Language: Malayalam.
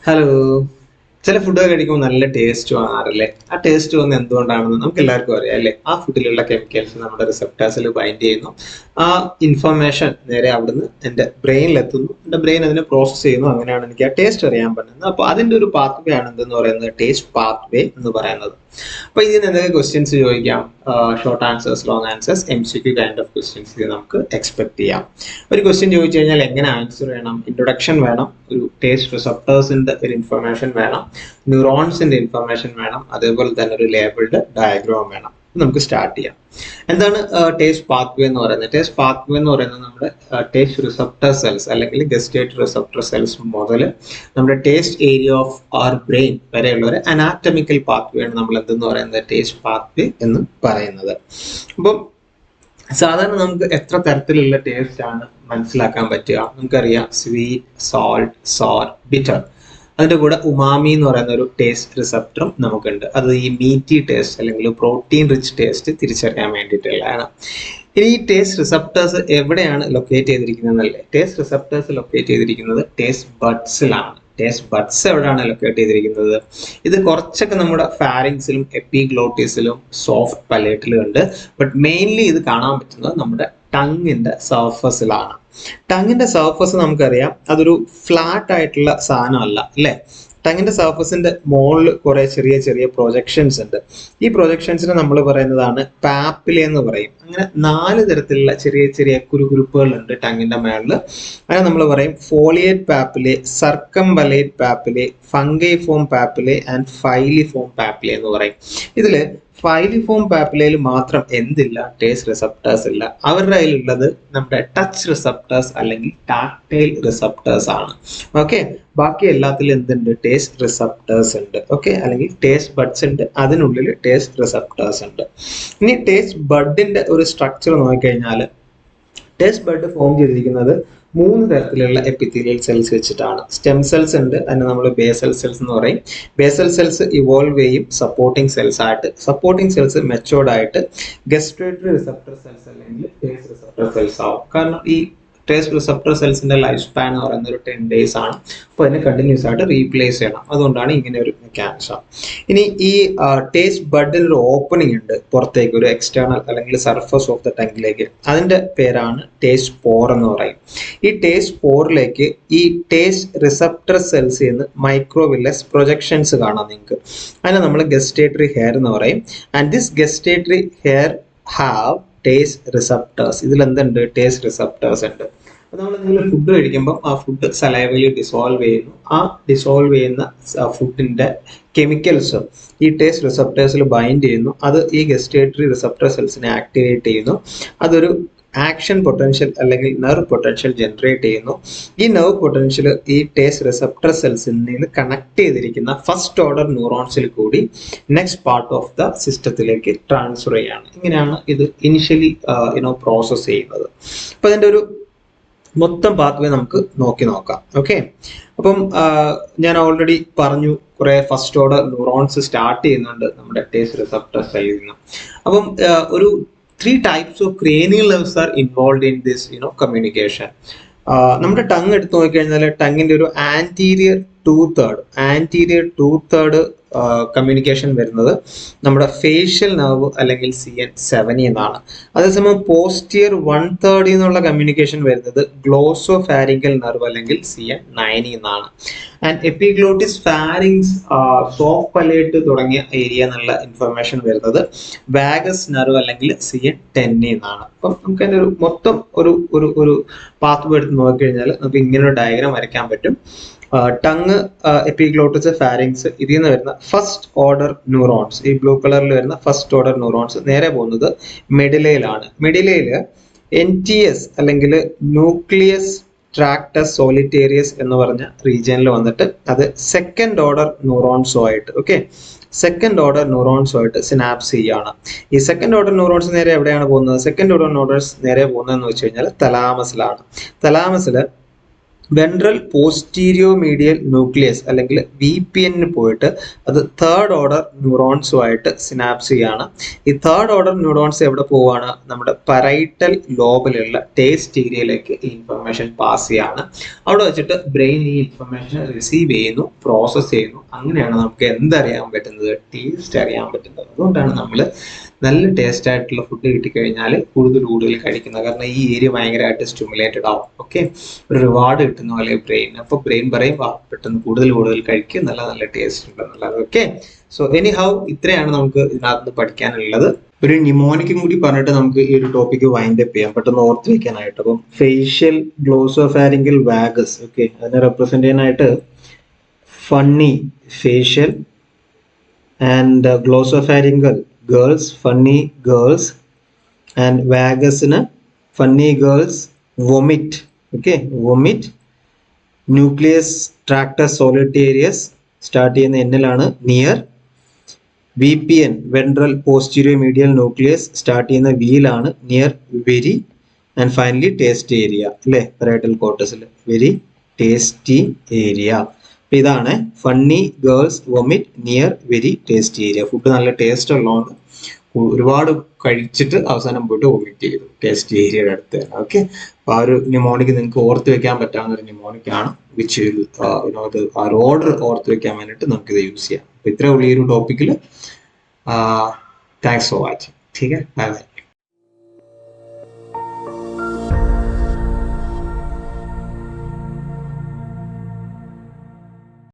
ഹലോ. ചില ഫുഡൊക്കെ കഴിക്കുമ്പോൾ നല്ല ടേസ്റ്റ് തോന്നാറില്ലേ? ആ ടേസ്റ്റ് തോന്നുന്നത് എന്തുകൊണ്ടാണെന്ന് നമുക്ക് എല്ലാവർക്കും അറിയാം അല്ലേ? ആ ഫുഡിലുള്ള കെമിക്കൽസ് നമ്മുടെ റിസപ്റ്റേഴ്സിൽ ബൈൻഡ് ചെയ്യുന്നു. ആ ഇൻഫർമേഷൻ നേരെ അവിടുന്ന് എൻ്റെ ബ്രെയിനിൽ എത്തുന്നു. എൻ്റെ ബ്രെയിൻ അതിനെ പ്രോസസ്സ് ചെയ്യുന്നു. അങ്ങനെയാണ് എനിക്ക് ആ ടേസ്റ്റ് അറിയാൻ പറ്റുന്നത്. അപ്പോൾ അതിൻ്റെ ഒരു പാത്ത് വേ ആണ് എന്തെന്ന് പറയുന്നത് ടേസ്റ്റ് പാത്ത് വേ എന്ന് പറയുന്നത്. അപ്പോൾ ഇതിന് എന്തൊക്കെ ക്വസ്റ്റ്യൻസ് ചോദിക്കാം? Short answers, long answers, MCQ kind of questions ഇത് നമുക്ക് എക്സ്പെക്ട് ചെയ്യാം. ഒരു ക്വസ്റ്റ്യൻ ചോദിച്ചു കഴിഞ്ഞാൽ എങ്ങനെ ആൻസർ വേണം? ഇൻട്രൊഡക്ഷൻ വേണം, ഒരു ടേസ്റ്റ് റിസപ്റ്റേഴ്സിന്റെ ഒരു ഇൻഫർമേഷൻ വേണം, ന്യൂറോൺസിന്റെ ഇൻഫർമേഷൻ വേണം, അതേപോലെ തന്നെ ഒരു ലേബിൾഡ് ഡയഗ്രാം വേണം. നമുക്ക് സ്റ്റാർട്ട് ചെയ്യാം. എന്താണ് ടേസ്റ്റ് പാത്വേ എന്ന് പറയുന്നത്? ടേസ്റ്റ് പാത്വേ എന്ന് പറയുന്നത് നമ്മുടെ ടേസ്റ്റ് റിസപ്റ്റർ സെൽസ് അല്ലെങ്കിൽ ഗസ്റ്റേറ്ററി റിസപ്റ്റർ സെൽസ് മുതൽ നമ്മുടെ taste area of our brain വരെയുള്ള ഒരു അനാറ്റമിക്കൽ പാത്വേ ആണ് നമ്മൾ എന്തെന്ന് പറയുന്നത് ടേസ്റ്റ് പാത്വേ എന്ന് പറയുന്നത്. അപ്പം സാധാരണ നമുക്ക് എത്ര തരത്തിലുള്ള ടേസ്റ്റ് ആണ് മനസ്സിലാക്കാൻ പറ്റുക? നമുക്കറിയാം സ്വീറ്റ്, സോൾട്ട്, സോർ, ബിറ്റർ. അതിൻ്റെ കൂടെ ഉമാമി എന്ന് പറയുന്ന ഒരു ടേസ്റ്റ് റിസപ്റ്ററും നമുക്കുണ്ട്. അത് ഈ മീറ്റി ടേസ്റ്റ് അല്ലെങ്കിൽ പ്രോട്ടീൻ റിച്ച് ടേസ്റ്റ് തിരിച്ചറിയാൻ വേണ്ടിയിട്ടുള്ളതാണ്. ഇനി ഈ ടേസ്റ്റ് റിസപ്റ്റേഴ്സ് എവിടെയാണ് ലൊക്കേറ്റ് ചെയ്തിരിക്കുന്നതല്ലേ? ടേസ്റ്റ് റിസപ്റ്റേഴ്സ് ലൊക്കേറ്റ് ചെയ്തിരിക്കുന്നത് ടേസ്റ്റ് ബഡ്സിലാണ്. ടേസ്റ്റ് ബഡ്സ് എവിടെയാണ് ലൊക്കേറ്റ് ചെയ്തിരിക്കുന്നത്? ഇത് കുറച്ചൊക്കെ നമ്മുടെ ഫാരിങ്സിലും എപ്പിഗ്ലോട്ടിസിലും സോഫ്റ്റ് പലേറ്റിലും ഉണ്ട്. ബട്ട് മെയിൻലി ഇത് കാണാൻ പറ്റുന്നത് നമ്മുടെ ടങ്ങിന്റെ സർഫസിലാണ്. ടങ്ങിന്റെ സർഫസ് നമുക്കറിയാം അതൊരു ഫ്ലാറ്റ് ആയിട്ടുള്ള സാധനമല്ല അല്ലേ? ടങ്ങിന്റെ സർഫസിന്റെ മുകളിൽ കുറെ ചെറിയ ചെറിയ പ്രൊജക്ഷൻസ് ഉണ്ട്. ഈ പ്രൊജക്ഷൻസിനെ നമ്മൾ പറയുന്നതാണ് പാപ്പിലെ എന്ന് പറയും. അങ്ങനെ 4 തരത്തിലുള്ള ചെറിയ ചെറിയ കുരുകുരുപ്പുകൾ ഉണ്ട് ടങ്ങിന്റെ മേളിൽ. അങ്ങനെ നമ്മൾ പറയും ഫോളിയേറ്റ് പാപ്പിലെ, സർക്കംവലേറ്റ് പാപ്പിലെ, ഫംഗൈഫോം പാപ്പിലെ ആൻഡ് ഫൈലിഫോം പാപ്പിലെ എന്ന് പറയും. ഇതില് ഫൈലിഫോം പാപ്പിലയിൽ മാത്രം എന്തില്ല? ടേസ്റ്റ് റിസപ്റ്റേഴ്സ് ഇല്ല. അവരുടെ കയ്യിലുള്ളത് നമ്മുടെ ടച്ച് റിസപ്റ്റേഴ്സ് അല്ലെങ്കിൽ ടാക്ടൈൽ റിസപ്റ്റേഴ്സ് ആണ്. ഓക്കെ, ബാക്കി എല്ലാത്തിലും എന്തുണ്ട്? ടേസ്റ്റ് റിസപ്റ്റേഴ്സ് ഉണ്ട്. ഓക്കെ, അല്ലെങ്കിൽ ടേസ്റ്റ് ബഡ്സ് ഉണ്ട്, അതിനുള്ളിൽ ടേസ്റ്റ് റിസപ്റ്റേഴ്സ് ഉണ്ട്. ഇനി ടേസ്റ്റ് ബഡിന്റെ ഒരു സ്ട്രക്ചർ നോക്കിക്കഴിഞ്ഞാൽ ടേസ്റ്റ് ബഡ് ഫോം ചെയ്തിരിക്കുന്നത് 3 തരത്തിലുള്ള എപ്പിത്തീലിയൽ സെൽസ് വെച്ചിട്ടാണ്. സ്റ്റെം സെൽസ് ഉണ്ട്, അതിനെ നമ്മൾ ബേസൽ സെൽസ് എന്ന് പറയും. ബേസൽ സെൽസ് ഇവോൾവ് ചെയ്യും സപ്പോർട്ടിംഗ് സെൽസ് ആയിട്ട്. സപ്പോർട്ടിംഗ് സെൽസ് മെച്ചോർഡ് ആയിട്ട് ഗസ്റ്റേറ്ററി റിസപ്റ്റർ സെൽസ് അല്ലെങ്കിൽ ടേസ്റ്റ് റിസപ്റ്റർ സെൽസ് ആവും. കാരണം ഈ ടേസ്റ്റ് റിസപ്റ്റർ സെൽസിന്റെ ലൈഫ് സ്പാൻ എന്ന് പറയുന്നത് ഒരു 10 days ആണ്. അപ്പോൾ അതിനെ കണ്ടിന്യൂസ് ആയിട്ട് റീപ്ലേസ് ചെയ്യണം. അതുകൊണ്ടാണ് ഇങ്ങനെ ഒരു മെക്കാനിസം. ഇനി ഈ ടേസ്റ്റ് ബഡിൽ ഒരു ഓപ്പണിംഗ് ഉണ്ട് പുറത്തേക്ക്, ഒരു എക്സ്റ്റേണൽ അല്ലെങ്കിൽ സർഫസ് ഓഫ് ദ ടങ്ങിലേക്ക്. അതിന്റെ പേരാണ് ടേസ്റ്റ് പോർ എന്ന് പറയും. ഈ ടേസ്റ്റ് പോറിലേക്ക് ഈ ടേസ്റ്റ് റിസപ്റ്റർ സെൽസ് എന്ന് മൈക്രോവില്ലസ് പ്രൊജക്ഷൻസ് കാണാം നിങ്ങൾക്ക്. അതിനെ നമ്മൾ ഗസ്റ്റേറ്ററി ഹെയർ എന്ന് പറയും. And this gustatory hair have taste receptors. ഇതിൽ എന്തുണ്ട്? ടേസ്റ്റ് റിസപ്റ്റേഴ്സ് ഉണ്ട്. അപ്പോൾ നമ്മൾ എന്തെങ്കിലും ഫുഡ് കഴിക്കുമ്പോൾ ആ ഫുഡ് സലൈവയിൽ ഡിസോൾവ് ചെയ്യുന്നു. ആ ഡിസോൾവ് ചെയ്യുന്ന ഫുഡിന്റെ കെമിക്കൽസ് ഈ ടേസ്റ്റ് റിസപ്റ്റേഴ്സിൽ ബൈൻഡ് ചെയ്യുന്നു. അത് ഈ ഗസ്റ്റേറ്ററി റിസപ്റ്റർ സെൽസിനെ ആക്ടിവേറ്റ് ചെയ്യുന്നു. അതൊരു ആക്ഷൻ പൊട്ടൻഷ്യൽ അല്ലെങ്കിൽ നെർവ് പൊട്ടൻഷ്യൽ ജനറേറ്റ് ചെയ്യുന്നു. ഈ നെർവ് പൊട്ടൻഷ്യൽ ഈ ടേസ്റ്റ് റിസപ്റ്റർ സെൽസിൽ നിന്ന് കണക്ട് ചെയ്തിരിക്കുന്ന ഫസ്റ്റ് ഓർഡർ ന്യൂറോൺസിൽ കൂടി നെക്സ്റ്റ് പാർട്ട് ഓഫ് ദ സിസ്റ്റത്തിലേക്ക് ട്രാൻസ്ഫർ ചെയ്യാണ്. ഇങ്ങനെയാണ് ഇത് ഇനിഷ്യലി പ്രോസസ് ചെയ്യുന്നത്. അപ്പൊ അതിന്റെ ഒരു മൊത്തം പാത്വേ നമുക്ക് നോക്കാം. ഓക്കെ, അപ്പം ഞാൻ ഓൾറെഡി പറഞ്ഞു കുറെ ഫസ്റ്റ് ഓർഡർ ന്യൂറോൺസ് സ്റ്റാർട്ട് ചെയ്യുന്നുണ്ട് നമ്മുടെ ടേസ്റ്റ് റിസപ്റ്റർ സെല്ലിൽ നിന്ന്. അപ്പം ഒരു 3 types of cranial nerves are involved in this communication. നമ്മുടെ ടങ് എടുത്ത് നോക്കിക്കഴിഞ്ഞാൽ ടങ്ങിന്റെ ഒരു ആന്റീരിയർ 2/3 കമ്മ്യൂണിക്കേഷൻ വരുന്നത് നമ്മുടെ ഫേഷ്യൽ നെർവ് അല്ലെങ്കിൽ CN7 എന്നാണ്. അതേസമയം പോസ്റ്റിയർ 1/3 എന്നുള്ള കമ്മ്യൂണിക്കേഷൻ വരുന്നത് ഗ്ലോസോഫാരിങ്കൽ നെർവ് അല്ലെങ്കിൽ CN9 എന്നാണ്. ആൻഡ് എപ്പിഗ്ലോട്ടിസ്, ഫാരിങ്സ്, സോഫ്റ്റ് പലേറ്റ് തുടങ്ങിയ ഏരിയ എന്നുള്ള ഇൻഫർമേഷൻ വരുന്നത് വാഗസ് നെർവ് അല്ലെങ്കിൽ CN10 എന്നാണ്. അപ്പം നമുക്ക് അതിന്റെ ഒരു മൊത്തം ഒരു പാത്ത് എടുത്ത് നോക്കിക്കഴിഞ്ഞാൽ നമുക്ക് ഇങ്ങനെ ഒരു ഡയഗ്രാം വരയ്ക്കാൻ പറ്റും. ടങ്, എപ്പിഗ്ലോട്ടിസ്, ഫാരിങ്സ്, ഇതിൽ നിന്ന് വരുന്ന ഫസ്റ്റ് ഓർഡർ ന്യൂറോൺസ്, ഈ ബ്ലൂ കളറിൽ വരുന്ന ഫസ്റ്റ് ഓർഡർ ന്യൂറോൺസ് നേരെ പോകുന്നത് മെഡിലയിലാണ്. മെഡിലയിൽ NTS അല്ലെങ്കിൽ ന്യൂക്ലിയസ് ട്രാക്ടസ് സോളിറ്റേറിയസ് എന്ന് പറഞ്ഞ റീജിയനിൽ വന്നിട്ട് അത് സെക്കൻഡ് ഓർഡർ ന്യൂറോൺസുമായിട്ട് സിനാപ്സ് ചെയ്യാണ്. ഈ സെക്കൻഡ് ഓർഡർ ന്യൂറോൺസ് നേരെ എവിടെയാണ് പോകുന്നത്? സെക്കൻഡ് ഓർഡർ ന്യൂറോൺസ് നേരെ പോകുന്നതെന്ന് വെച്ച് കഴിഞ്ഞാൽ തലാമസിലാണ്. തലാമസിൽ വെൻട്രൽ പോസ്റ്റീരിയോ മീഡിയൽ ന്യൂക്ലിയസ് അല്ലെങ്കിൽ VPN പോയിട്ട് അത് തേർഡ് ഓർഡർ ന്യൂറോൺസുമായിട്ട് സിനാപ്സ് ചെയ്യാണ്. ഈ തേർഡ് ഓർഡർ ന്യൂറോൺസ് എവിടെ പോവാണ്? നമ്മുടെ പറൈറ്റൽ ലോബിലുള്ള ടേസ്റ്റ് ഏരിയയിലേക്ക് ഈ ഇൻഫർമേഷൻ പാസ് ചെയ്യാണ്. അവിടെ വെച്ചിട്ട് ബ്രെയിൻ ഈ ഇൻഫർമേഷൻ റിസീവ് ചെയ്യുന്നു, പ്രോസസ് ചെയ്യുന്നു. അങ്ങനെയാണ് നമുക്ക് എന്തറിയാൻ പറ്റുന്നത്? ടേസ്റ്റ് അറിയാൻ പറ്റുന്നത്. അതുകൊണ്ടാണ് നമ്മൾ നല്ല ടേസ്റ്റ് ആയിട്ടുള്ള ഫുഡ് കിട്ടിക്കഴിഞ്ഞാൽ കൂടുതൽ കഴിക്കുന്നത്. കാരണം ഈ ഏരിയ ഭയങ്കരമായിട്ട് സ്റ്റിമുലേറ്റഡ് ആവും. ഓക്കെ, ഒരു റിവാർഡ് കിട്ടുന്ന പോലെ ബ്രെയിൻ. അപ്പോൾ ബ്രെയിൻ പറയും പെട്ടെന്ന് കൂടുതൽ കഴിക്കും, നല്ല നല്ല ടേസ്റ്റ് ഉണ്ടെന്നുള്ളത്. ഓക്കെ, സോ എനി ഹൗ ഇത്രയാണ് നമുക്ക് ഇതിനകത്ത് പഠിക്കാനുള്ളത്. ഒരു ന്യൂമോണിക്കും കൂടി പറഞ്ഞിട്ട് നമുക്ക് ഈ ഒരു ടോപ്പിക്ക് വൈൻഡ് അപ്പ് ചെയ്യാം, പെട്ടെന്ന് ഓർത്ത് വെക്കാനായിട്ട്. അപ്പം ഫേഷ്യൽ ഗ്ലോസോഫാരിംഗൽ വാഗസ്, ഓക്കെ, അതിനെ റെപ്രസെന്റ് ചെയ്യാനായിട്ട് funny facial and glossopharyngeal girls, funny girls, and വാഗസിന് funny girls vomit. Okay, vomit. Nucleus tractus solitarius start ചെയ്യുന്ന എന്നിലാണ് near. VPN ventral posterior medial nucleus start ചെയ്യുന്ന വിയിലാണ് near very. And finally taste area അല്ലേ, പറൈറ്റൽ കോർട്ടസിൽ വെരി ടേസ്റ്റി ഏരിയ. അപ്പൊ ഇതാണ് funny girls vomit near very tasty area. Food നല്ല ടേസ്റ്റ് ഉള്ളതുകൊണ്ട് ഒരുപാട് കഴിച്ചിട്ട് അവസാനം പോയിട്ട് വൊമിറ്റ് ചെയ്തു ടേസ്റ്റ് ഏരിയയുടെ അടുത്ത് തന്നെ. ഓക്കെ, അപ്പൊ ആ ഒരു ന്യൂമോണിക് നിങ്ങൾക്ക് ഓർത്ത് വെക്കാൻ പറ്റാവുന്ന ഒരു ന്യൂമോണിക് ആണ്. വിച്ച് ആ ഒരു ഓർഡർ ഓർത്ത് വെക്കാൻ വേണ്ടിയിട്ട് നമുക്ക് ഇത് യൂസ് ചെയ്യാം. അപ്പൊ ഇത്ര ഉള്ള ഈ ഒരു ടോപ്പിക്കിൽ താങ്ക്സ് ഫോർ വാച്ചിങ്. ठीक है, बाय बाय.